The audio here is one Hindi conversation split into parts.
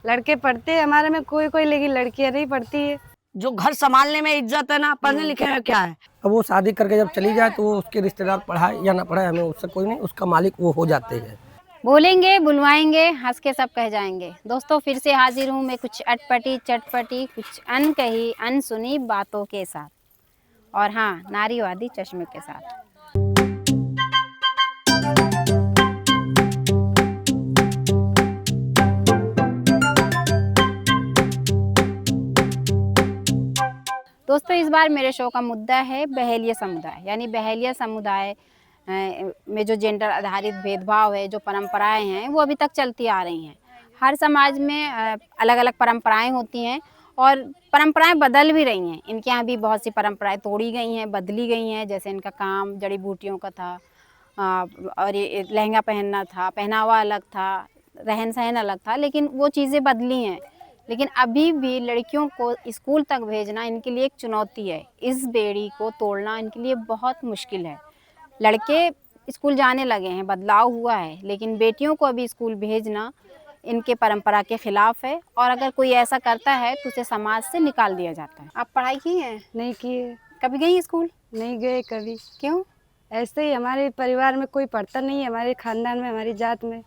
लड़के पढ़ते हैं हमारे में कोई कोई, लेकिन लड़कियां नहीं पढ़ती है। जो घर संभालने में इज्जत है ना, पढ़ने लिखे में क्या है। अब वो शादी करके जब चली जाए तो वो उसके रिश्तेदार पढ़ाए या ना पढ़ाए, हमें उससे कोई नहीं, उसका मालिक वो हो जाते हैं। बोलेंगे, बुलवाएंगे, हंस के सब कह जाएंगे। दोस्तों फिर से हाजिर हूँ मैं कुछ अटपटी चटपटी कुछ अनकही अनसुनी बातों के साथ, और हाँ, नारीवादी चश्मे के साथ। दोस्तों इस बार मेरे शो का मुद्दा है बहेलिया समुदाय, यानी बहेलिया समुदाय में जो जेंडर आधारित भेदभाव है, जो परंपराएं हैं, वो अभी तक चलती आ रही हैं। हर समाज में अलग अलग परंपराएं होती हैं और परंपराएं बदल भी रही हैं। इनके यहाँ भी बहुत सी परंपराएं तोड़ी गई हैं, बदली गई हैं। जैसे इनका काम जड़ी बूटियों का था, और ये लहंगा पहनना था, पहनावा अलग था, रहन सहन अलग था, लेकिन वो चीज़ें बदली हैं। लेकिन अभी भी लड़कियों को स्कूल तक भेजना इनके लिए एक चुनौती है। इस बेड़ी को तोड़ना इनके लिए बहुत मुश्किल है। लड़के स्कूल जाने लगे हैं, बदलाव हुआ है, लेकिन बेटियों को अभी स्कूल भेजना इनके परंपरा के खिलाफ है, और अगर कोई ऐसा करता है तो उसे समाज से निकाल दिया जाता है। आप पढ़ाई की हैं? नहीं किए। कभी गई स्कूल? नहीं गए कभी। क्यों? ऐसे ही हमारे परिवार में कोई पढ़ता नहीं है, हमारे खानदान में, हमारी जात में,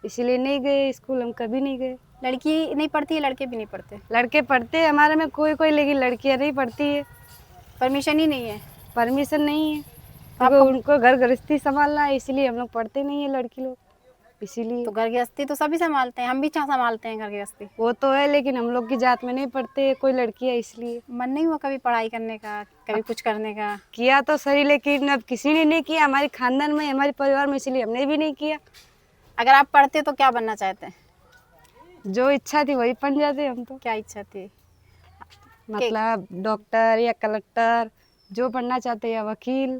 इसीलिए नहीं गए स्कूल, हम कभी नहीं गए। लड़की नहीं पढ़ती है, लड़के भी नहीं पढ़ते? लड़के पढ़ते हैं हमारे में कोई कोई, लेकिन लड़कियां नहीं पढ़ती है। परमिशन ही नहीं है? परमिशन नहीं है, क्योंकि उनको घर गृहस्थी संभालना है, इसीलिए हम लोग पढ़ते नहीं है लड़की लोग, इसीलिए। तो घर गृहस्थी तो सभी संभालते हैं, हम भी संभालते हैं घर गृहस्थी। वो तो है, लेकिन हम लोग की जात में नहीं पढ़ते कोई लड़की है, इसलिए। मन नहीं हुआ कभी पढ़ाई करने का, कभी कुछ करने का? किया तो सही, लेकिन अब किसी ने नहीं किया हमारे खानदान में, हमारे परिवार में, इसलिए हमने भी नहीं किया। अगर आप पढ़ते तो क्या बनना चाहते हैं? जो इच्छा थी वही बन जाते हम तो। क्या इच्छा थी? मतलब डॉक्टर या कलेक्टर, जो पढ़ना चाहते, या वकील।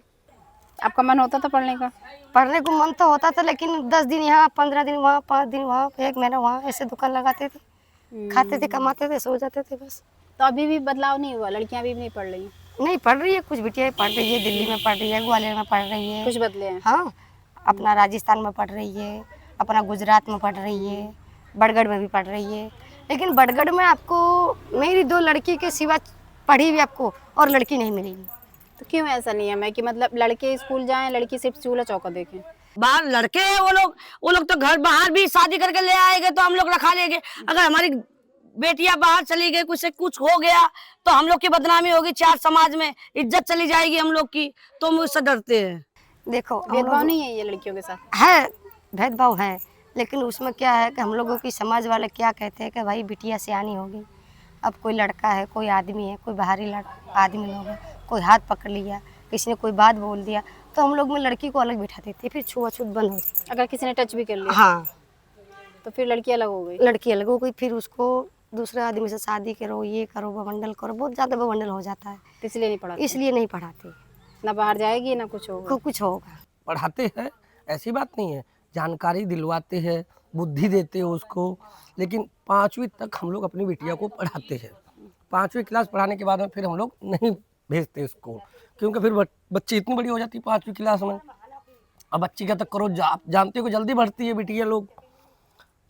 आपका मन होता था पढ़ने का? पढ़ने को मन तो होता था, लेकिन 10 दिन यहाँ, 15 दिन वहाँ, 5 दिन वहाँ, 1 महीना वहाँ, ऐसे दुकान लगाते थे, खाते थे, कमाते थे, सो जाते थे बस। तो अभी भी बदलाव नहीं हुआ? लड़कियां अभी भी नहीं पढ़ रही? नहीं पढ़ रही है, कुछ बिटिया पढ़ रही है, दिल्ली में पढ़ रही है, ग्वालियर में पढ़ रही है। कुछ बदले हैं? हाँ, अपना राजस्थान में पढ़ रही है, अपना गुजरात में पढ़ रही है, बड़गढ़ में भी पढ़ रही है। लेकिन बड़गढ़ में आपको मेरी 2 लड़की के सिवा पढ़ी हुई आपको और लड़की नहीं मिलेगी। तो क्यों ऐसा नियम है कि मतलब लड़के स्कूल जाएं, लड़की सिर्फ चूल्हा चौका देखें? बाहर लड़के हैं वो लोग तो घर बाहर भी शादी करके ले आएंगे तो हम लोग रखा लेंगे। अगर हमारी बेटियां बाहर चली गई, कुछ से कुछ हो गया तो हम लोग की बदनामी होगी, 4 समाज में इज्जत चली जाएगी हम लोग की, तो हम उससे डरते हैं। देखो भेदभाव नहीं है ये लड़कियों के साथ? है, भेदभाव है, लेकिन उसमें क्या है कि हम लोगों की समाज वाले क्या कहते हैं कि भाई बिटिया सियानी होगी। अब कोई लड़का है, कोई आदमी है, कोई बाहरी आदमी लोग है, कोई हाथ पकड़ लिया, किसी ने कोई बात बोल दिया, तो हम लोग में लड़की को अलग बिठा देते, फिर छुआछूत बंद हो जाती। अगर किसी ने टच भी कर लिया? हाँ, तो फिर लड़की अलग हो गई? लड़की अलग हो गई, फिर उसको दूसरे आदमी से शादी करो, ये करो, बवंडल करो, बहुत ज़्यादा बवंडल हो जाता है, तो इसलिए नहीं पढ़ाते? इसलिए नहीं पढ़ाते। ना बाहर जाएगी ना कुछ होगा? कुछ होगा। पढ़ाते हैं, ऐसी बात नहीं है, जानकारी दिलवाते हैं, बुद्धि देते हैं उसको, लेकिन 5वीं तक हम लोग अपनी बिटिया को पढ़ाते हैं। 5वीं क्लास पढ़ाने के बाद में फिर हम लोग नहीं भेजते इसको, क्योंकि फिर बच्ची इतनी बड़ी हो जाती है 5वीं क्लास में। अब बच्ची का तक करो, जानते हो जल्दी बढ़ती है बिटिया लोग,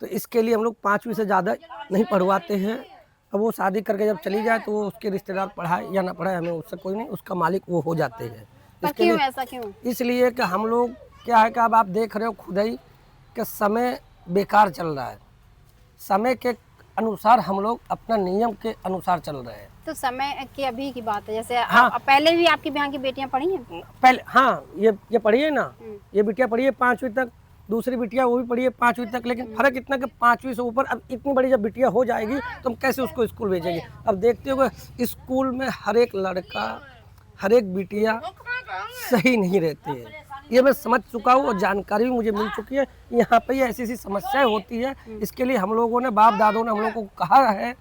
तो इसके लिए हम लोग 5वीं से ज़्यादा नहीं पढ़वाते हैं। अब वो शादी करके जब चली जाए तो वो उसके रिश्तेदार पढ़ाए या ना पढ़ाए, हमें उससे कोई नहीं, उसका मालिक वो हो जाते हैं। पर क्यों ऐसा क्यों? इसलिए कि हम लोग क्या है कि अब आप देख रहे हो खुद ही कि समय बेकार चल रहा है, समय के अनुसार हम लोग अपना नियम के अनुसार चल रहे हैं। तो समय की अभी की बात है, जैसे हाँ। पहले भी आपकी यहाँ की बेटियां पढ़ी हैं? पहले हाँ, ये पढ़ी है ना, ये बिटिया पढ़ी है 5वीं तक, दूसरी बिटिया वो भी पढ़ी है 5वीं तक, लेकिन फर्क इतना कि 5वीं से ऊपर अब इतनी बड़ी जब बिटिया हो जाएगी तो हम कैसे उसको स्कूल भेजेंगे। अब देखते हो कि स्कूल में हर एक लड़का, हर एक बिटिया सही नहीं रहती है, ये मैं समझ चुका हूँ और जानकारी भी मुझे मिल चुकी है। यहाँ पे ऐसी ऐसी समस्याएं होती है, इसके लिए हम लोगों ने, बाप दादों ने हम लोगों को कहा है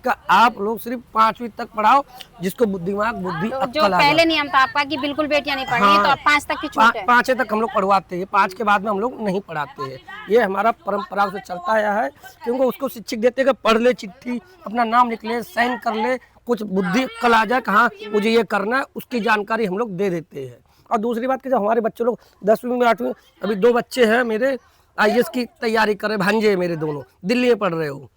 कि आप लोग सिर्फ 5वीं तक पढ़ाओ, जिसको बुद्धि तो जो अक्ल आ पहले जाए। नियम था आपका कि बिल्कुल बेटियां नहीं पढ़नी, हाँ, तो अब 5 तक की छूट है? 5 तक हम लोग पढ़वाते हैं, 5 के बाद में हम लोग नहीं पढ़ाते हैं। ये हमारा परंपरा से चलता आया है, क्योंकि उसको शिक्षक देते हैं कि पढ़ ले चिट्ठी, अपना नाम लिख ले, साइन कर ले, कुछ बुद्धि अक्ल आ जाए, कहाँ मुझे ये करना है, उसकी जानकारी हम लोग दे देते हैं। और दूसरी बात कि जब हमारे बच्चे लोग 10वीं में 8वीं, अभी 2 बच्चे हैं मेरे IAS की तैयारी कर रहे, भांजे मेरे दोनों दिल्ली में पढ़ रहे हो,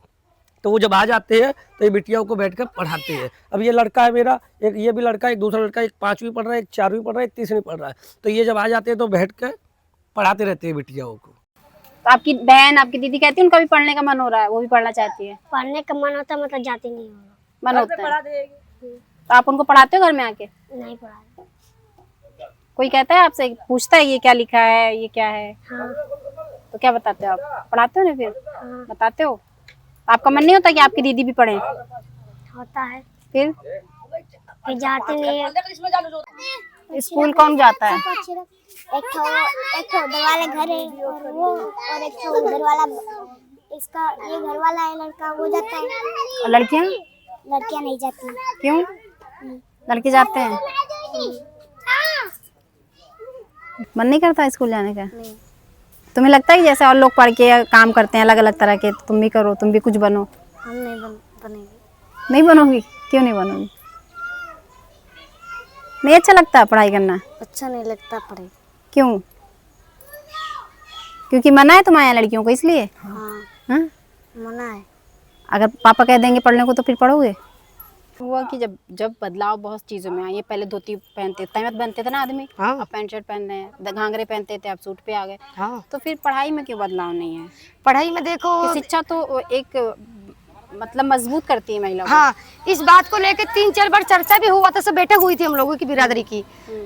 तो वो जब आ जाते हैं तो ये बिटियाओं को बैठकर पढ़ाते हैं। अब ये लड़का है मेरा, एक ये भी लड़का, एक दूसरा लड़का, एक 5वीं पढ़ रहा है, एक 4वीं पढ़ रहा है, एक 3वीं पढ़ रहा है। तो ये जब आ जाते हैं तो बैठ कर पढ़ाते रहते हैं बिटियाओं को। तो आपकी बहन, आपकी दीदी कहती है उनका भी पढ़ने का मन हो रहा है, वो भी पढ़ना चाहती है? पढ़ने का मन होता है, मतलब जाती नहीं होगा। मन होता है तो आप उनको पढ़ाते हो घर में आके? नहीं पढ़ा। कोई कहता है आपसे, पूछता है ये क्या लिखा है, ये क्या है? हाँ। तो क्या बताते हो आप? पढ़ाते हो ना फिर? हाँ। बताते हो? आपका मन नहीं होता कि आपकी दीदी भी पढ़े? होता है, फिर जाती नहीं है। स्कूल कौन जाता है? एक तो उधर वाला घर है और वो, और एक तो उधर वाला, इसका ये घर वाला है लड़का, वो जाता है। और लड़कियां? लड़कियां नहीं जाती। क्यों? लड़के जाते हैं? मन नहीं करता स्कूल जाने का? नहीं। तुम्हें लगता है कि जैसे और लोग पढ़ के काम करते हैं अलग अलग तरह के, तो तुम भी करो, तुम भी कुछ बनो? हम नहीं बनेंगे। नहीं बनोगी? क्यों नहीं बनोगी? नहीं अच्छा लगता पढ़ाई करना? अच्छा नहीं लगता पढ़े। क्यों? क्योंकि मना है तुम्हारे यहाँ लड़कियों को, इसलिए? हाँ, हाँ? मना है। अगर पापा कह देंगे पढ़ने को तो फिर पढ़ोगे? हुआ कि जब बदलाव बहुत चीज़ों में आया, ये पहले धोती पहनते, तहमत बनते थे ना आदमी, हाँ। अब पैंट शर्ट पहन रहे हैं, घाघरे पहनते थे, अब सूट पे आ गए। हाँ। तो फिर पढ़ाई में क्यों बदलाव नहीं है? पढ़ाई में देखो, कि शिक्षा तो एक मतलब मजबूत करती है महिला को। हाँ, इस बात को लेकर 3-4 बार चर्चा भी हुआ था, सब बैठक हुई थी हम लोगों की बिरादरी की।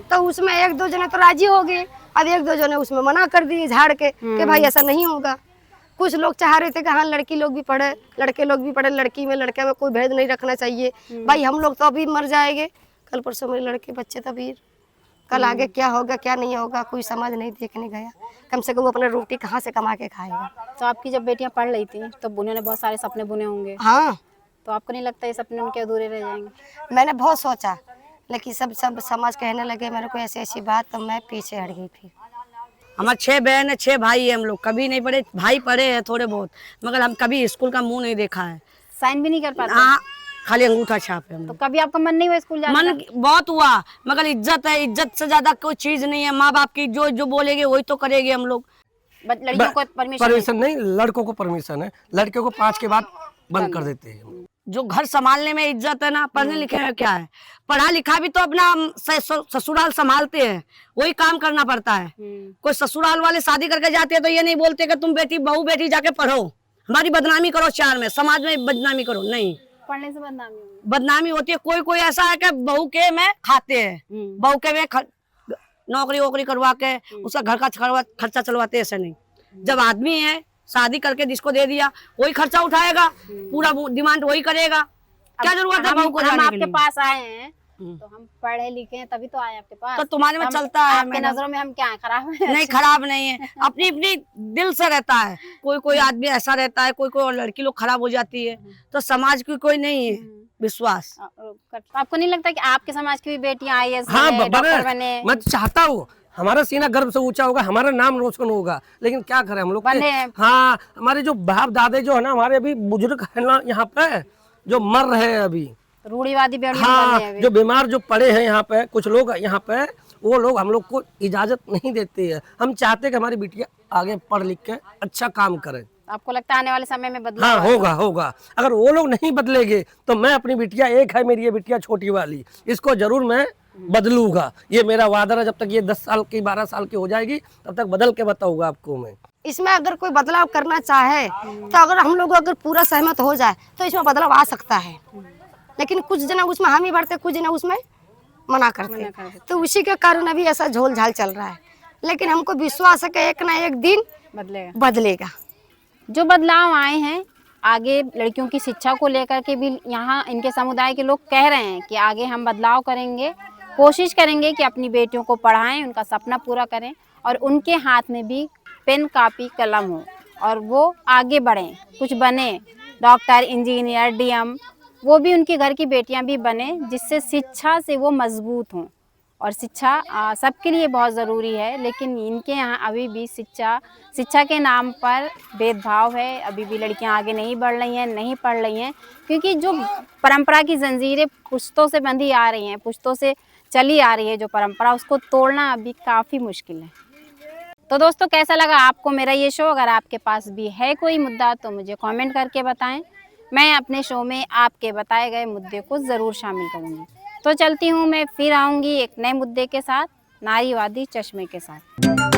तो उसमें 1-2 जने तो राजी हो गए, अब 1-2 जने उसमें मना कर दिए झाड़ के कि भाई ऐसा नहीं होगा। कुछ लोग चाह रहे थे कि हाँ लड़की लोग भी पढ़े, लड़के लोग भी पढ़े, लड़की में लड़के में कोई भेद नहीं रखना चाहिए। भाई हम लोग तो अभी मर जाएंगे, कल परसों मेरे लड़के बच्चे तभी, कल आगे क्या होगा क्या नहीं होगा कोई समझ नहीं देखने गया। कम से कम वो अपना रोटी कहाँ से कमा के खाएगा। तो आपकी जब बेटियां पढ़ रही थी तो उन्होंने बहुत सारे सपने बुने होंगे, हाँ, तो आपको नहीं लगता ये सपने उनके अधूरे रह जाएंगे? मैंने बहुत सोचा, लेकिन सब समाज कहने लगे मेरे को ऐसी ऐसी बात, तो मैं पीछे हट गई फिर। हमारे 6 बहन है, 6 भाई है, हम लोग कभी नहीं पढ़े। भाई पढ़े हैं थोड़े बहुत, मगर हम कभी स्कूल का मुंह नहीं देखा है। साइन भी नहीं कर पाते? हाँ, खाली अंगूठा छाप है हम तो लोग। कभी आपका मन नहीं हुआ स्कूल जाने मन बहुत हुआ, मगर इज्जत है, इज्जत से ज्यादा कोई चीज नहीं है। माँ बाप की जो जो बोलेंगे वही तो करेंगे हम लोग। का? लड़कियों को परमिशन नहीं, लड़कों को परमिशन है, लड़के को 5 के बाद बंद कर देते हैं। जो घर संभालने में इज्जत है ना, पढ़ने लिखे में क्या है? पढ़ा लिखा भी तो अपना ससुराल संभालते हैं, वही काम करना पड़ता है। कोई ससुराल वाले शादी करके जाते हैं तो ये नहीं बोलते कि तुम बेटी बहू बेटी जाके पढ़ो, हमारी बदनामी करो, 4 में समाज में बदनामी करो। नहीं, पढ़ने से बदनामी होगी। बदनामी होती है। कोई कोई ऐसा है कि बहू के में खाते हैं, बहू के में नौकरी वोकरी करवा के उसका घर का खर्चा चलवाते, ऐसे नहीं। जब आदमी है शादी करके जिसको दे दिया वही खर्चा उठाएगा, पूरा डिमांड वही करेगा। क्या जरूरत है बहू को हम जाने के आपके लिए? पास आए हैं तो हम पढ़े लिखे हैं तभी तो आए आपके पास। तो तुम्हारे में हम- चलता है आपके मैडम। नजरों में हम क्या है, खराब है? नहीं, खराब नहीं है, अपनी अपनी दिल से रहता है। कोई कोई आदमी ऐसा रहता है, कोई कोई लड़की लोग खराब हो जाती है, तो समाज की कोई नहीं है विश्वास। आपको नहीं लगता कि आपके समाज की भी बेटियां IAS हाँ, बने, डॉक्टर बने? मैं चाहता हूँ हमारा सीना गर्व से ऊंचा होगा, हमारा नाम रोशन होगा, लेकिन क्या करें हम लोग बने। हाँ, हमारे जो बाप दादे जो है ना, हमारे अभी बुजुर्ग है ना यहाँ पे, जो मर रहे हैं अभी, रूढ़िवादी बेटियां हाँ, बने हैं अभी। जो बीमार जो पड़े हैं यहाँ पे, कुछ लोग यहाँ पे, वो लोग हम लोग को इजाजत नहीं देते हैं। हम चाहते हैं कि हमारी बिटिया आगे पढ़ लिख के अच्छा काम करे। आपको लगता है आने वाले समय में बदलाव हाँ, आएगा? होगा। अगर वो लोग नहीं बदलेंगे तो मैं अपनी बिटिया, एक है मेरी ये बिटिया छोटी वाली, इसको जरूर मैं बदलूंगा। ये मेरा वादा है, जब तक ये 10 साल की 12 साल की हो जाएगी तब तक बदल के बताऊंगा आपको मैं। इसमें अगर कोई बदलाव करना चाहे तो अगर हम लोग अगर पूरा सहमत हो जाए तो इसमें बदलाव आ सकता है, लेकिन कुछ जना उसमें हामी भरते, कुछ जना उसमें मना करते, तो उसी के कारण अभी ऐसा झोल झाल चल रहा है। लेकिन हमको विश्वास है कि एक ना एक दिन बदलेगा। जो बदलाव आए हैं आगे लड़कियों की शिक्षा को लेकर के भी यहाँ इनके समुदाय के लोग कह रहे हैं कि आगे हम बदलाव करेंगे, कोशिश करेंगे कि अपनी बेटियों को पढ़ाएं, उनका सपना पूरा करें और उनके हाथ में भी पेन कापी कलम हो और वो आगे बढ़ें, कुछ बने, डॉक्टर, इंजीनियर, DM, वो भी उनके घर की बेटियां भी बने, जिससे शिक्षा से वो मजबूत हों। और शिक्षा सबके लिए बहुत ज़रूरी है, लेकिन इनके यहाँ अभी भी शिक्षा के नाम पर भेदभाव है। अभी भी लड़कियां आगे नहीं बढ़ रही हैं, नहीं पढ़ रही हैं, क्योंकि जो परंपरा की जंजीरें पुश्तों से बंधी आ रही हैं, पुश्तों से चली आ रही है जो परंपरा, उसको तोड़ना अभी काफ़ी मुश्किल है। तो दोस्तों, कैसा लगा आपको मेरा ये शो? अगर आपके पास भी है कोई मुद्दा तो मुझे कमेंट करके बताएं। मैं अपने शो में आपके बताए गए मुद्दे को ज़रूर शामिल करूँगी। तो चलती हूँ, मैं फिर आऊँगी एक नए मुद्दे के साथ, नारीवादी चश्मे के साथ।